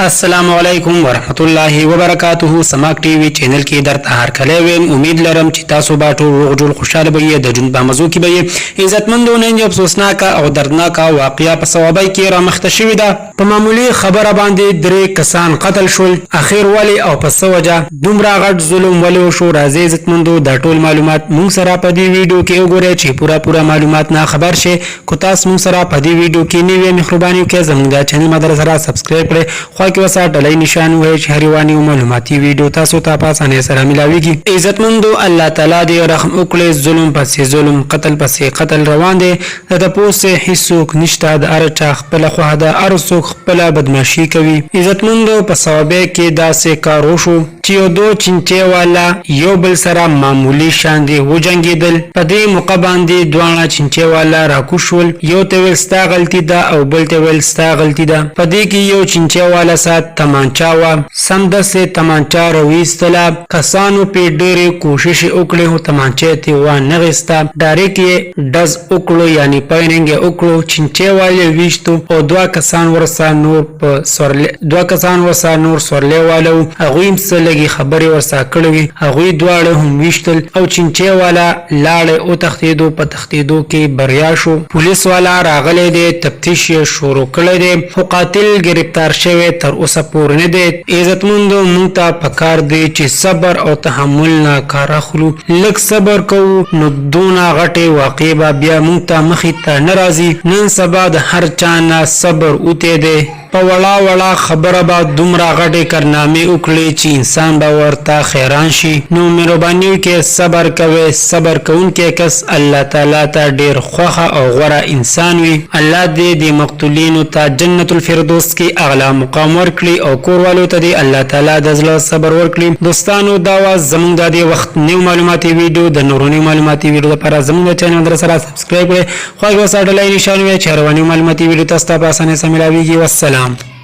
السلام علیکم ورحمت الله وبرکاته. سماک ټي وي چینل کې درته هر کله ویم. امید لرم چې تاسو به ټول روغ جوړ خوشاله به د ژوند په مزو کې به عزتمندو. نن یو افسوسناک او دردناک واقعیا په ثوابای کې را مخته شوې ده. په معمولی خبره باندې درې کسان قتل شول. اخر ولی او په څه وجه دومره غټ ظلم ولی وشو؟ راځي عزتمندو دا ټول معلومات موږ سره په دې ویډیو کې وګورئ چې پورا معلومات نه خبر شي. کو تاسو موږ سره په دې ویډیو کې نیو مهرباني وکړئ زموږ د چینل مدرسه سره سبسکرایب کړئ. کې وسه ډلې نشان وای چې هریوانی او معلوماتي ویډیو تاسو ته په اسانه سره ملاويږي. عزتمندو الله تعالی دې رحم وکړي. ظلم پسې ظلم، قتل پسې قتل روان دي. د پوسه هیڅوک نشته، د ارچا خپل خو د ارڅوک خپل بدمعشي کوي. عزتمندو په ثوابه کې داسې کار وشو چې یو دو چنچه والا یو بل سره معمولی شان دي وجنګیدل. په دې موقع باندې دوه چنچه والا راکوشول. یو ته ولستا غلطی ده او بل ته ولستا غلطی ده. په دې کې یو چنچه والا تمانچا وا سم د سه تمانچا رويستلا. کسانو په ډېرې کوشش وکړې هو تمانچې ته و نه غستا. ډایرکټ یې ډز وکړو یعنی پاینګ وکړو. چنچې والے ویشتو او دوه کسان ورسا نور په سورل دوه کسان ورسا نور سورلې والو. هغه هم څه لګي خبرې ورسا کړې. هغه دواړه هم ویشتل او چنچې والا لاړ او تختیدو. په تختیدو کې بریا شو. پولیس والا راغله دي تفتیش شروع کړل دي. خو قاتل گرفتار شوی تر اوسه پورې نه دی. عزتمندو مونږ ته پکار دی چې صبر او تحمل نه کار اخلو. لږ صبر کوو نو دونه غټه واقع به بیا مونږ ته مخې ته ناراضي. نن سبا د هر چا نه صبر اوته دی. په وړا خبره به دومره غټې کارنامې وکړي چې انسان به ورته حیران شي. نو مهرباني وکړئ صبر کوئ. صبر کوونکی کس الله تعالی ته ډېر خوښه او غوره انسان وي. الله دې د مقتولینو ته جنت الفردوس کې اعلی مقام ورکړي او کوروالو ته دې الله تعالی د زړه صبر ورکړي. دوستانو دا واز زموږ د دې وخت نیو معلوماتي ویډیو د نورونی معلوماتي ویډیو لپاره زموږ چینل در سره سبسکرایب کړئ. خو هغه سره ډلای نشان وي چې هروانی معلوماتي ویډیو تاسو ته په اسانه سره ملاويږي. والسلام.